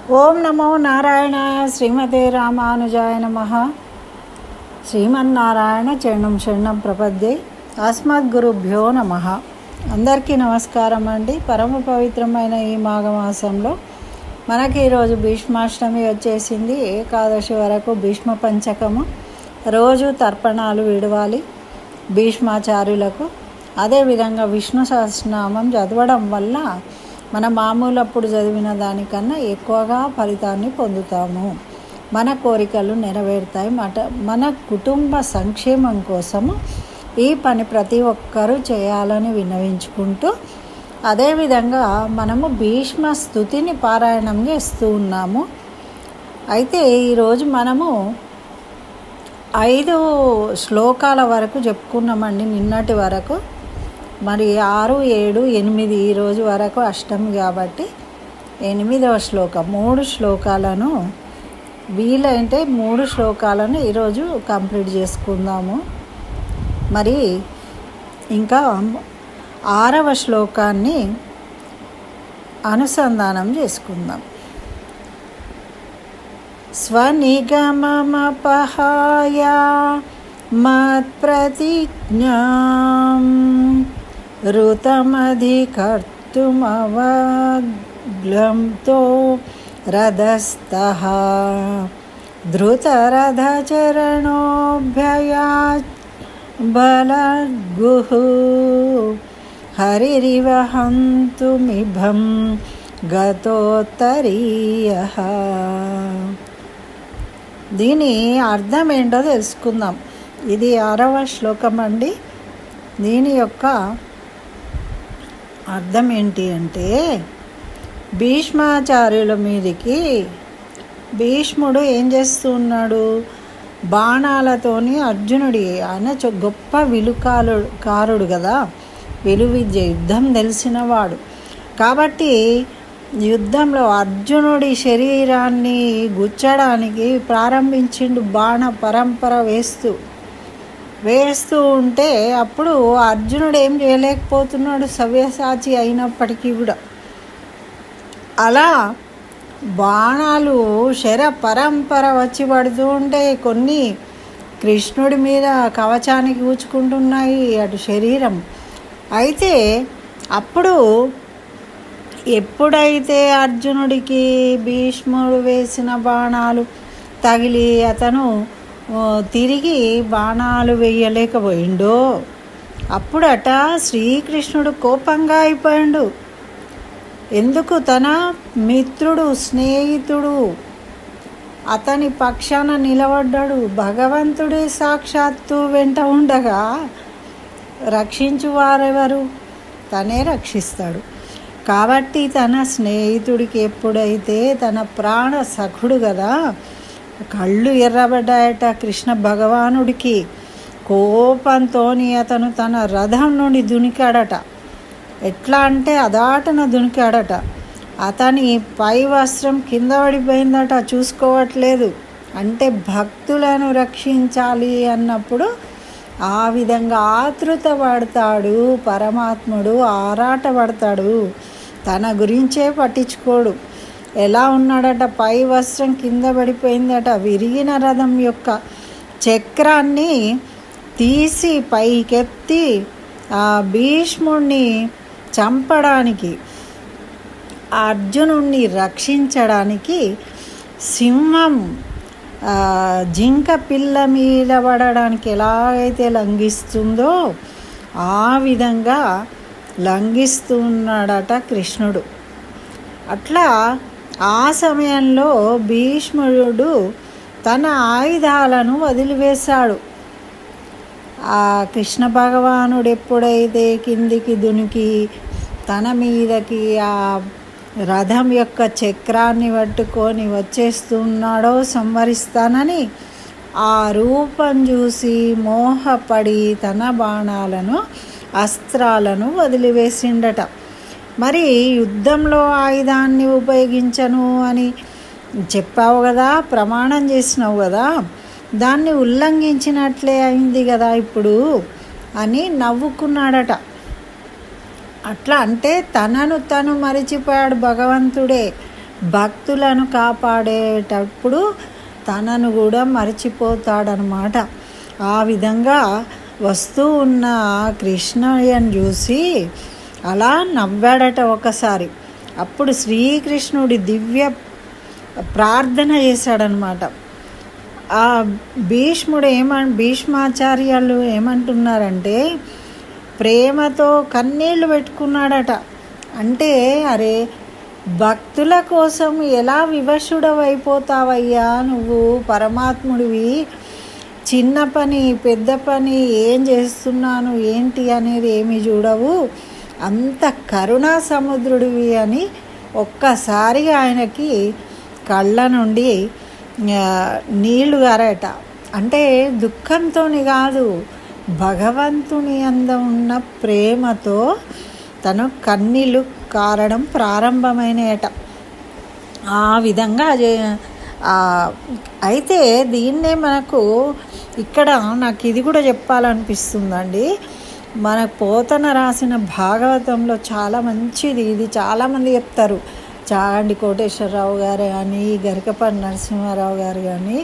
ఓం నమో నారాయణాయ శ్రీమతే రామానుజాయ నమః. శ్రీమన్నారాయణ చరణం శరణం ప్రపద్యే. అస్మద్గురుభ్యో నమః. అందరికీ నమస్కారం అండి. పరమ పవిత్రమైన ఈ మాఘమాసంలో మనకి ఈరోజు భీష్మాష్టమి వచ్చేసింది. ఏకాదశి వరకు భీష్మ పంచకము, రోజు తర్పణాలు విడవాలి భీష్మాచార్యులకు. అదేవిధంగా విష్ణు సహస్రనామం చదవడం వల్ల మన మామూలప్పుడు చదివిన దానికన్నా ఎక్కువగా ఫలితాన్ని పొందుతాము. మన కోరికలు నెరవేరుతాయి. మన కుటుంబ సంక్షేమం కోసము ఈ పని ప్రతి ఒక్కరూ చేయాలని విన్నవించుకుంటూ, అదేవిధంగా మనము భీష్మ స్తుతిని పారాయణం చేస్తూ ఉన్నాము. అయితే ఈరోజు మనము 5 శ్లోకాల వరకు చెప్పుకున్నామండి నిన్నటి వరకు. మరి 6, 7, 8 ఈరోజు వరకు అష్టమి కాబట్టి 8వ శ్లోకం 3 శ్లోకాలను వీలైతే 3 శ్లోకాలను ఈరోజు కంప్లీట్ చేసుకుందాము. మరి ఇంకా 6వ శ్లోకాన్ని అనుసంధానం చేసుకుందాం. స్వనిగమమపహాయ మత్ప్రతిజ్ఞాం ఋతమధికర్తుమవగ్లంతో రథస్థః ధృతరథచరణోభ్యయాచ్ బలద్గుః హరిరివ హంతుమిభం గతోత్తరీయః. దీని అర్థం ఏంటో తెలుసుకుందాం. ఇది 6వ శ్లోకం అండి. దీని యొక్క అర్థం ఏంటి అంటే, భీష్మాచార్యుల మీదికి భీష్ముడు ఏం చేస్తూ ఉన్నాడు, బాణాలతోని అర్జునుడి ఆయన గొప్ప విలుకారుడు కదా, విలువిద్య, యుద్ధం తెలిసినవాడు కాబట్టి యుద్ధంలో అర్జునుడి శరీరాన్ని గుచ్చడానికి ప్రారంభించిండు. బాణ పరంపర వేస్తూ ఉంటే అప్పుడు అర్జునుడు ఏం చేయలేకపోతున్నాడు, సవ్యసాచి అయినప్పటికీ కూడా. అలా బాణాలు శర పరంపర వచ్చి పడుతూ ఉంటే కొన్ని కృష్ణుడి మీద కవచానికి కూర్చుకుంటున్నాయి అటు శరీరం. అయితే అప్పుడు ఎప్పుడైతే అర్జునుడికి భీష్ముడు వేసిన బాణాలు తగిలి అతను తిరిగి బాణాలు వేయలేకపోయిండో అప్పుడట శ్రీకృష్ణుడు కోపంగా అయిపోయిండు. ఎందుకు? తన మిత్రుడు, స్నేహితుడు, అతని పక్షాన నిలబడ్డాడు. భగవంతుడే సాక్షాత్తు వెంట ఉండగా రక్షించువారెవరు? తనే రక్షిస్తాడు. కాబట్టి తన స్నేహితుడికి ఎప్పుడైతే తన ప్రాణ సఖుడు కదా, కళ్ళు ఎర్రబడ్డాయట కృష్ణ భగవానుడికి. కోపంతో అతను తన రథం నుండి దునికాడట. ఎట్లా అంటే అదాటన దునికాడట. అతని పై వస్త్రం కింద పడిపోయిందట, చూసుకోవట్లేదు. అంటే భక్తులను రక్షించాలి అన్నప్పుడు ఆ విధంగా ఆతృత పడతాడు పరమాత్ముడు, ఆరాట పడతాడు. తన గురించే పట్టించుకోడు. ఎలా ఉన్నాడట, పై వస్త్రం కింద పడిపోయిందట. విరిగిన రథం యొక్క చక్రాన్ని తీసి పైకెత్తి ఆ భీష్ముడిని చంపడానికి, అర్జునుడిని రక్షించడానికి సింహం జింక పిల్ల మీద పడడానికి ఎలాగైతే లంఘిస్తుందో ఆ విధంగా లంఘిస్తున్నాడట కృష్ణుడు. అట్లా ఆ సమయంలో భీష్ముడు తన ఆయుధాలను వదిలివేశాడు. ఆ కృష్ణ భగవానుడు ఎప్పుడైతే కిందికి దునికి తన మీదకి ఆ రథం యొక్క చక్రాన్ని పట్టుకొని వచ్చేస్తున్నాడో సంహరిస్తానని, ఆ రూపం చూసి మోహపడి తన బాణాలను, అస్త్రాలను వదిలివేసిండట. మరి యుద్ధంలో ఆయుధాన్ని ఉపయోగించను అని చెప్పావు కదా, ప్రమాణం చేసినావు కదా, దాన్ని ఉల్లంఘించినట్లే అయింది కదా ఇప్పుడు అని నవ్వుకున్నాడట. అట్లా అంటే తనను తను మరిచిపోయాడు భగవంతుడే. భక్తులను కాపాడేటప్పుడు తనను కూడా మర్చిపోతాడనమాట. ఆ విధంగా వస్తూ ఉన్న కృష్ణయ్యను చూసి అలా నవ్వాడట ఒకసారి. అప్పుడు శ్రీకృష్ణుడి దివ్య ప్రార్థన చేశాడనమాట. ఆ భీష్మాచార్యులు ఏమంటున్నారంటే, ప్రేమతో కన్నీళ్లు పెట్టుకున్నాడట. అంటే అరే, భక్తుల కోసం ఎలా వివశుడవైపోతావయ్యా నువ్వు, పరమాత్ముడివి, చిన్న పని పెద్ద పని ఏం చేస్తున్నాను ఏంటి అనేది ఏమి చూడవు, అంత కరుణా సముద్రుడివి అని ఒక్కసారిగా ఆయనకి కళ్ళ నుండి నీళ్లు గారట. అంటే దుఃఖంతోని కాదు, భగవంతుని అంద ఉన్న ప్రేమతో తను కన్నీళ్ళు కారడం ప్రారంభమైనయట. ఆ విధంగా అయితే దీన్నే మనకు ఇక్కడ నాకు ఇది కూడా చెప్పాలనిపిస్తుందండి. మన పోతన రాసిన భాగవతంలో చాలా మంచిది ఇది. చాలామంది చెప్తారు, చాగంటి కోటేశ్వరరావు గారు కానీ గరికపాటి నరసింహారావు గారు కానీ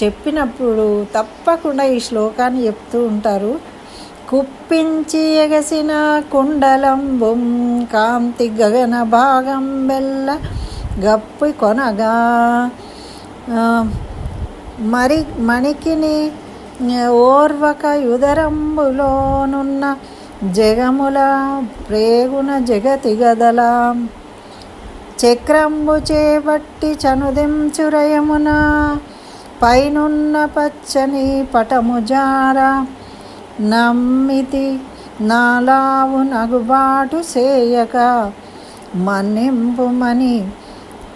చెప్పినప్పుడు తప్పకుండా ఈ శ్లోకాన్ని చెప్తూ ఉంటారు. కుప్పించి ఎగసిన కుండలంబుం కాంతి గగన భాగం బెల్ల గప్పి కొనగా మరి మణికిని ఓర్వక యుదరంబులోనున్న జగముల ప్రేగున జగతి గదల చక్రంబు చేపట్టి చనుదించురయమున పైనున్న పచ్చని పటము జార నమ్మితి నాలావు నగుబాటు సేయక మన్నింపుమని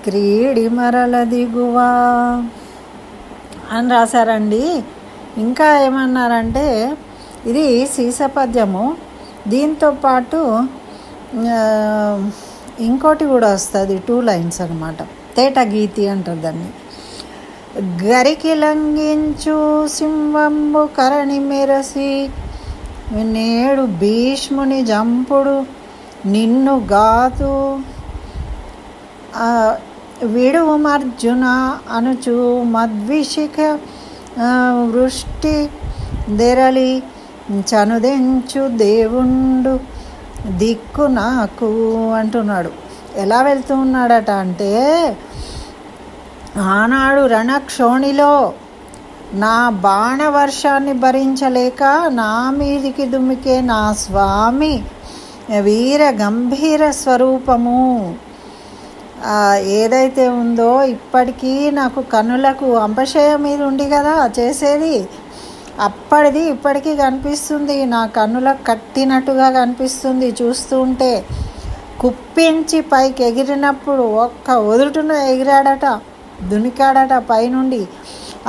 క్రీడి మరల దిగువా అని రాశారండి. ఇంకా ఏమన్నారంటే, ఇది సీసపద్యము, దీంతోపాటు ఇంకోటి కూడా వస్తుంది, 2 లైన్స్ అనమాట, తేట గీతి అంటారు దాన్ని. గరికి లంఘించు సింహంబు కరణి మెరసి నేడు భీష్ముని జంపుడు నిన్ను గాతు విడుమర్జున అనుచు మద్విషిక వృష్టి దెరలి చనుదెంచు దేవుండు దిక్కు నాకు అంటున్నాడు. ఎలా వెళ్తూ ఉన్నాడట అంటే, ఆనాడు రణక్షోణిలో నా బాణవర్షాన్ని భరించలేక నా మీదికి దుమికే నా స్వామి వీర గంభీర స్వరూపము ఏదైతే ఉందో, ఇప్పటికీ నాకు కన్నులకు అంపశయ మీద ఉంది కదా చేసేది, అప్పటిది ఇప్పటికీ కనిపిస్తుంది, నా కన్నులకు కట్టినట్టుగా కనిపిస్తుంది చూస్తూ ఉంటే. కుప్పించి పైకి ఎగిరినప్పుడు ఒక్క వదులుటున ఎగిరాడట, దునికాడట పైనుండి.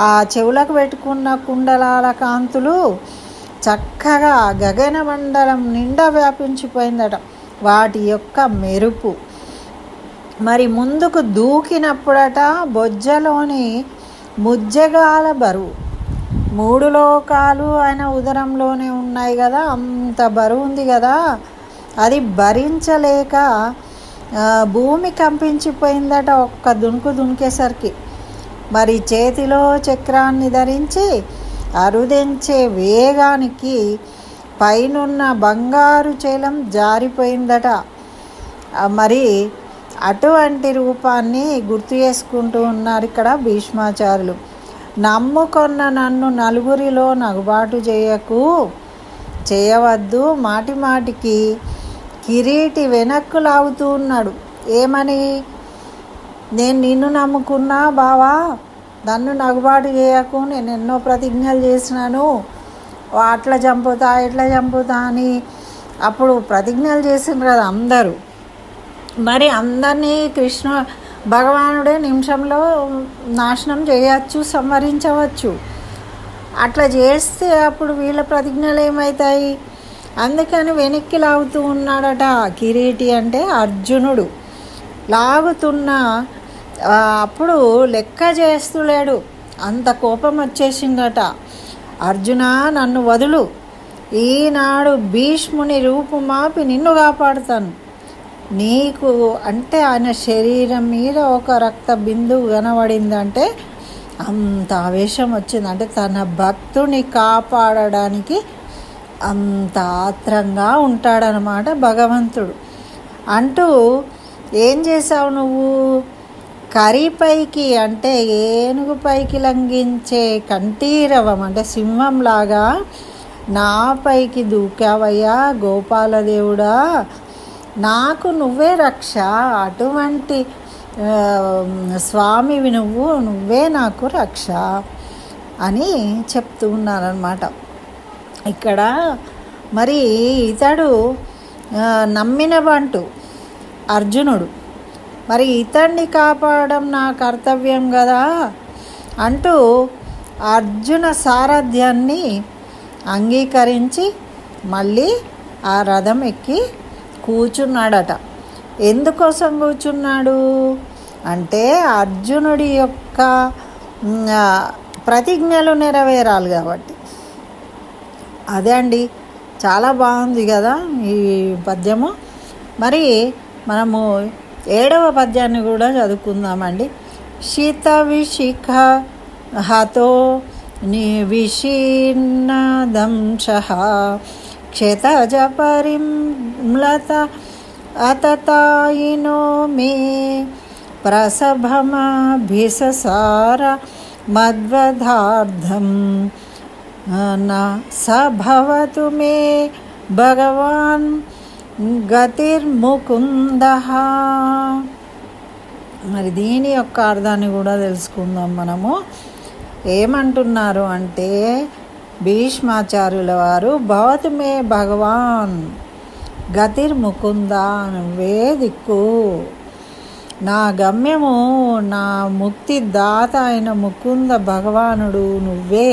ఆ చెవులకు పెట్టుకున్న కుండలాల కాంతులు చక్కగా గగన మండలం నిండా వ్యాపించిపోయిందట వాటి యొక్క మెరుపు. మరి ముందుకు దూకినప్పుడట బొజ్జలోని ముజ్జగాల బరువు, 3 లోకాలు ఆయన ఉదరంలోనే ఉన్నాయి కదా, అంత బరువు ఉంది కదా, అది భరించలేక భూమి కంపించిపోయిందట ఒక్క దునుకు దునికేసరికి. మరి చేతిలో చక్రాన్ని ధరించి అరుదెంచే వేగానికి పైనున్న బంగారు చైలం జారిపోయిందట. మరి అటువంటి రూపాన్ని గుర్తు చేసుకుంటూ ఉన్నారు ఇక్కడ భీష్మాచార్యులు. నమ్ముకొన్న నన్ను నలుగురిలో నగుబాటు చేయవద్దు, మాటి మాటికి కిరీటి వెనక్కు లాగుతూ ఉన్నాడు. ఏమని? నేను నిన్ను నమ్ముకున్నా బావా, నన్ను నగుబాటు చేయకు, నేను ఎన్నో ప్రతిజ్ఞలు చేసినాను, అట్లా చంపుతా ఇట్లా చంపుతా అని అప్పుడు ప్రతిజ్ఞలు చేసిండ్రు కదా అందరూ. మరి అందరినీ కృష్ణ భగవానుడే నిమిషంలో నాశనం చేయవచ్చు, సంహరించవచ్చు. అట్లా చేస్తే అప్పుడు వీళ్ళ ప్రతిజ్ఞలు ఏమవుతాయి? అందుకని వెనక్కి లాగుతూ ఉన్నాడట. కిరీటి అంటే అర్జునుడు లాగుతున్న అప్పుడు లెక్క చేస్తులేడు, అంత కోపం వచ్చేసిందట. అర్జున నన్ను వదులు, ఈనాడు భీష్ముని రూపు మాపి నిన్ను కాపాడుతాను, నీకు అంటే ఆయన శరీరం మీద ఒక రక్త బిందువు కనబడిందంటే అంత ఆవేశం వచ్చింది. అంటే తన భక్తుని కాపాడడానికి అంత ఆత్రంగా ఉంటాడనమాట భగవంతుడు. అంటూ ఏం చేసావు నువ్వు? కరిపైకి అంటే ఏనుగు పైకి లంఘించే కంఠీరవం అంటే సింహంలాగా నాపైకి దూకావయ్యా గోపాలదేవుడా, నాకు నువ్వే రక్ష, అటువంటి స్వామివి నువ్వే నాకు రక్ష అని చెప్తూ ఉన్నారనమాట. ఇక్కడ మరి ఇతడు నమ్మిన బంటు అర్జునుడు, మరి ఇతన్ని కాపాడడం నా కర్తవ్యం కదా అంటూ అర్జున సారథ్యాన్ని అంగీకరించి మళ్ళీ ఆ రథం ఎక్కి కూర్చున్నాడట. ఎందుకోసం కూర్చున్నాడు అంటే అర్జునుడి యొక్క ప్రతిజ్ఞలు నెరవేరాలి కాబట్టి. అదే అండి, చాలా బాగుంది కదా ఈ పద్యము. మరి మనము 7వ పద్యాన్ని కూడా చదువుకుందామండి. శీత విశిఖ హతో విషీర్ణదంశః క్షతజ పరిమ్లత అతతాయినో మే ప్రసభమభిససార మద్వదార్థం న సభవతు మే భగవాన్ గతిర్ముకుందః. మరి దీని యొక్క అర్థాన్ని కూడా తెలుసుకుందాం మనము. ఏమంటున్నారు అంటే భీష్మాచార్యుల వారు భవతు మే భగవాన్ గతిర్ముకుంద, నువ్వే దిక్కు, నా గమ్యము నా ముక్తి దాత అయిన ముకుంద భగవానుడు నువ్వే.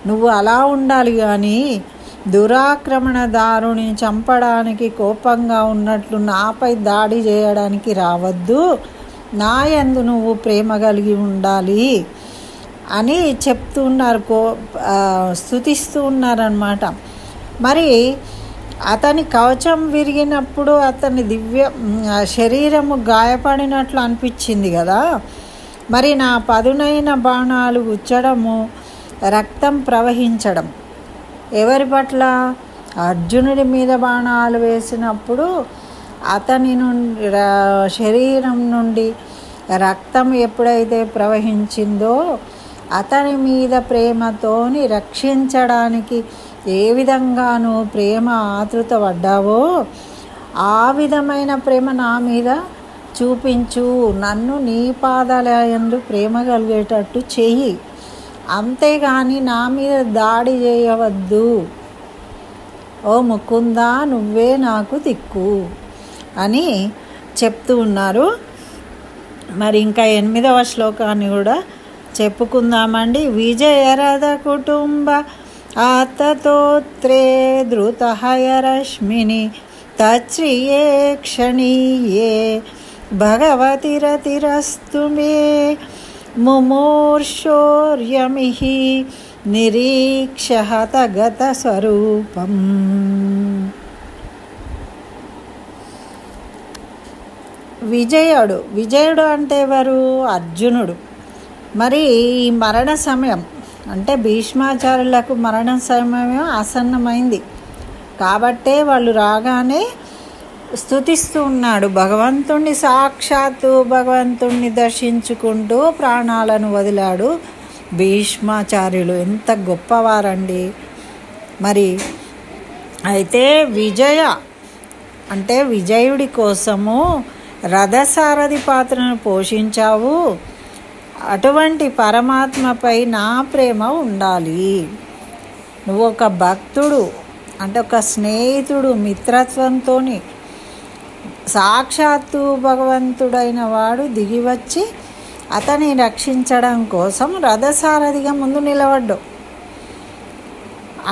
నువ్వు అలా ఉండాలి కానీ దురాక్రమణదారుని చంపడానికి కోపంగా ఉన్నట్లు నాపై దాడి చేయడానికి రావద్దు, నా యందు నువ్వు ప్రేమ కలిగి ఉండాలి అని చెప్తున్నారు, స్తుతిస్తూ ఉన్నారన్నమాట. మరి అతని కవచం విరిగినప్పుడు అతని శరీరము గాయపడినట్లు అనిపించింది కదా. మరి నా పదునైన బాణాలు గుచ్చడము, రక్తం ప్రవహించడం ఎవరి పట్ల? అర్జునుడి మీద బాణాలు వేసినప్పుడు అతని శరీరం నుండి రక్తం ఎప్పుడైతే ప్రవహించిందో అతని మీద ప్రేమతోని రక్షించడానికి ఏ విధంగానూ ప్రేమ ఆతృత పడ్డావో ఆ విధమైన ప్రేమ నా మీద చూపించు, నన్ను నీ పాదాల యందు ప్రేమ కలిగేటట్టు చెయ్యి, అంతేగాని నా మీద దాడి చేయవద్దు. ఓ ముకుందా, నువ్వే నాకు దిక్కు అని చెప్తూ ఉన్నారు. మరి ఇంకా 8వ శ్లోకాన్ని కూడా చెప్పుకుందామండి. విజయరథ కుటుంబ ఆతతోత్రే ధృతహయరశ్మిని తచ్రియే క్షణీయే భగవతిరతిరస్తు మే ముమూర్షోర్యమిహి నిరీక్ష హతగత స్వరూపం. విజయుడు అంటే ఎవరు? అర్జునుడు. మరి ఈ మరణ సమయం అంటే భీష్మాచార్యులకు మరణ సమయం ఆసన్నమైంది కాబట్టే వాళ్ళు రాగానే స్తుతిస్తూ ఉన్నాడు భగవంతుణ్ణి. సాక్షాత్తు భగవంతుణ్ణి దర్శించుకుంటూ ప్రాణాలను వదిలాడు భీష్మాచార్యులు. ఎంత గొప్పవారండి. మరి అయితే విజయుడి కోసము రథసారథి పాత్రను పోషించావు. అటువంటి పరమాత్మపై నా ప్రేమ ఉండాలి. నువ్వు ఒక భక్తుడు అంటే ఒక స్నేహితుడు, మిత్రత్వంతో సాక్షాత్తు భగవంతుడైన వాడు దిగివచ్చి అతన్ని రక్షించడం కోసం రథసారథిగా ముందు నిలబడ్డావు.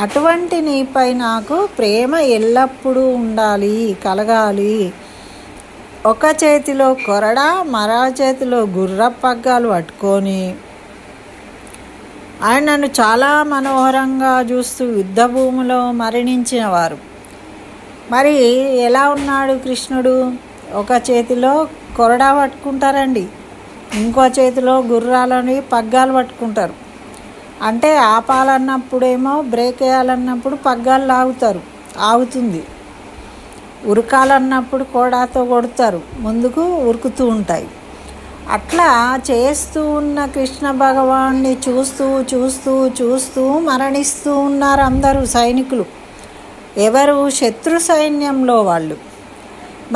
అటువంటి నీపై నాకు ప్రేమ ఎల్లప్పుడూ ఉండాలి, కలగాలి. ఒక చేతిలో కొరడా, మరో చేతిలో గుర్రపగ్గాలు పట్టుకొని ఆయన నన్ను చాలా మనోహరంగా చూస్తూ యుద్ధభూమిలో మరణించిన వారు. మరి ఎలా ఉన్నాడు కృష్ణుడు? ఒక చేతిలో కొరడా పట్టుకుంటారండి, ఇంకో చేతిలో గుర్రాలని పగ్గాలు పట్టుకుంటారు. అంటే ఆపాలన్నప్పుడేమో బ్రేక్ వేయాలన్నప్పుడు పగ్గాలు లాగుతారు, ఆగుతుంది. ఉరకాలన్నప్పుడు కోడాతో కొడతారు, ముందుకు ఉరుకుతూ ఉంటాయి. అట్లా చేస్తూ ఉన్న కృష్ణ భగవాన్ని చూస్తూ చూస్తూ చూస్తూ మరణిస్తూ ఉన్నారు అందరూ సైనికులు. ఎవరు? శత్రు సైన్యంలో వాళ్ళు.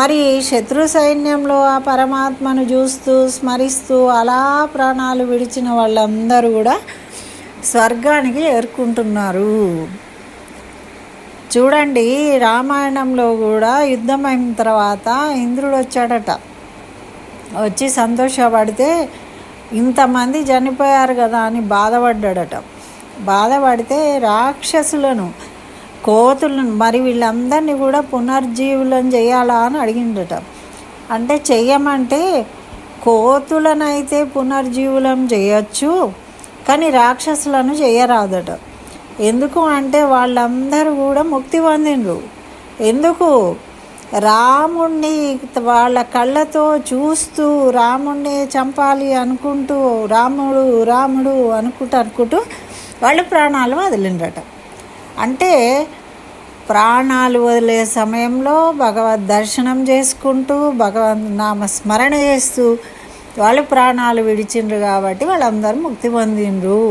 మరి శత్రు సైన్యంలో ఆ పరమాత్మను చూస్తూ స్మరిస్తూ అలా ప్రాణాలు విడిచిన వాళ్ళందరూ కూడా స్వర్గానికి చేరుకుంటున్నారు. చూడండి, రామాయణంలో కూడా యుద్ధం అయిన తర్వాత ఇంద్రుడు వచ్చాడట. వచ్చి సంతోషపడితే ఇంతమంది చనిపోయారు కదా అని బాధపడ్డాడట. బాధపడితే రాక్షసులను, కోతులను, మరి వీళ్ళందరినీ కూడా పునర్జీవులను చేయాలా అని అడిగిండట. అంటే చెయ్యమంటే కోతులనైతే పునర్జీవులం చేయొచ్చు, కానీ రాక్షసులను చేయరాదట. ఎందుకు అంటే వాళ్ళందరూ కూడా ముక్తి పొందిండ్రు. ఎందుకు? రాముణ్ణి వాళ్ళ కళ్ళతో చూస్తూ రాముణ్ణి చంపాలి అనుకుంటూ రాముడు రాముడు అనుకుంటూ వాళ్ళు ప్రాణాలు వదిలిండ్రట. అంటే ప్రాణాలు వదిలే సమయంలో భగవద్ దర్శనం చేసుకుంటూ భగవద్ నామ స్మరణ చేస్తూ వాళ్ళు ప్రాణాలు విడిచిండ్రు కాబట్టి వాళ్ళందరూ ముక్తి పొందిండ్రు.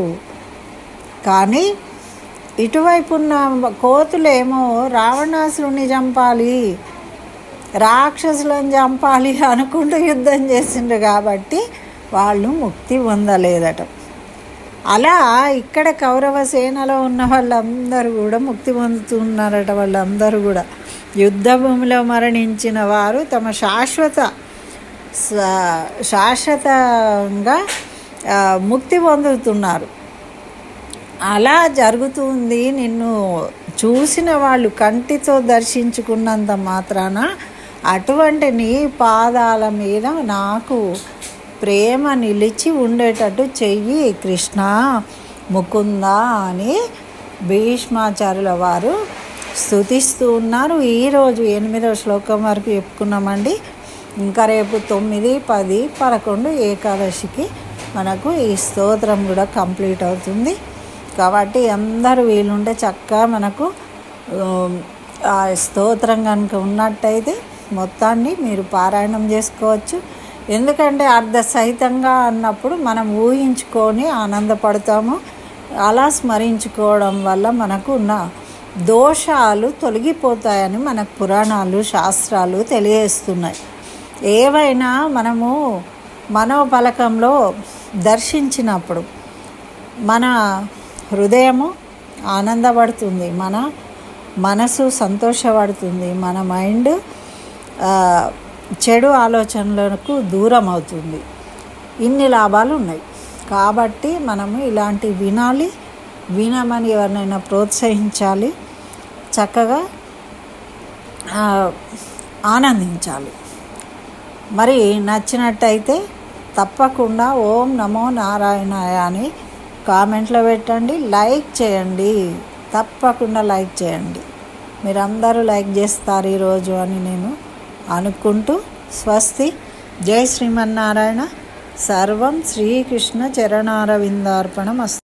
కానీ ఇటువైపు ఉన్న కోతులేమో రావణాసురుని చంపాలి, రాక్షసులను చంపాలి అనుకుంటూ యుద్ధం చేసిండ్రు కాబట్టి వాళ్ళు ముక్తి పొందలేదట. అలా ఇక్కడ కౌరవ సేనలో ఉన్న వాళ్ళందరూ కూడా ముక్తి పొందుతున్నారట. వాళ్ళందరూ కూడా యుద్ధ భూమిలో మరణించిన వారు తమ శాశ్వతంగా ముక్తి పొందుతున్నారు. అలా జరుగుతుంది. నిన్ను చూసిన వాళ్ళు కంటితో దర్శించుకున్నంత మాత్రాన అటువంటి నీ పాదాల మీద నాకు ప్రేమ నిలిచి ఉండేటట్టు చెయ్యి కృష్ణ ముకుంద అని భీష్మాచార్యుల వారు స్తుతిస్తూ ఉన్నారు. ఈరోజు 8వ శ్లోకం వరకు చెప్పుకున్నామండి. ఇంకా రేపు 9, 10, 11 ఏకాదశికి మనకు ఈ స్తోత్రం కూడా కంప్లీట్ అవుతుంది. కాబట్టి అందరూ వీలుంటే చక్కగా మనకు ఆ స్తోత్రం కనుక ఉన్నట్టయితే మొత్తాన్ని మీరు పారాయణం చేసుకోవచ్చు. ఎందుకంటే అర్ధ సహితంగా అన్నప్పుడు మనం ఊహించుకొని ఆనందపడతాము. అలా స్మరించుకోవడం వల్ల మనకు ఉన్న దోషాలు తొలగిపోతాయని మనకు పురాణాలు, శాస్త్రాలు తెలియజేస్తున్నాయి. ఏవైనా మనము మనోఫలకంలో దర్శించినప్పుడు మన హృదయము ఆనందపడుతుంది, మన మనసు సంతోషపడుతుంది, మన మైండ్ చెడు ఆలోచనలకు దూరం అవుతుంది. ఇన్ని లాభాలు ఉన్నాయి. కాబట్టి మనము ఇలాంటివి వినాలి, వినమని ఎవరినైనా ప్రోత్సహించాలి, చక్కగా ఆనందించాలి. మరి నచ్చినట్టయితే తప్పకుండా ఓం నమో నారాయణాయ అని కామెంట్లో పెట్టండి, లైక్ చేయండి, తప్పకుండా లైక్ చేయండి. మీరందరూ లైక్ చేస్తారు ఈరోజు అని నేను అనుకుంటూ స్వస్తి. జై శ్రీమన్నారాయణ. సర్వం శ్రీకృష్ణ చరణారవిందార్పణమస్తు.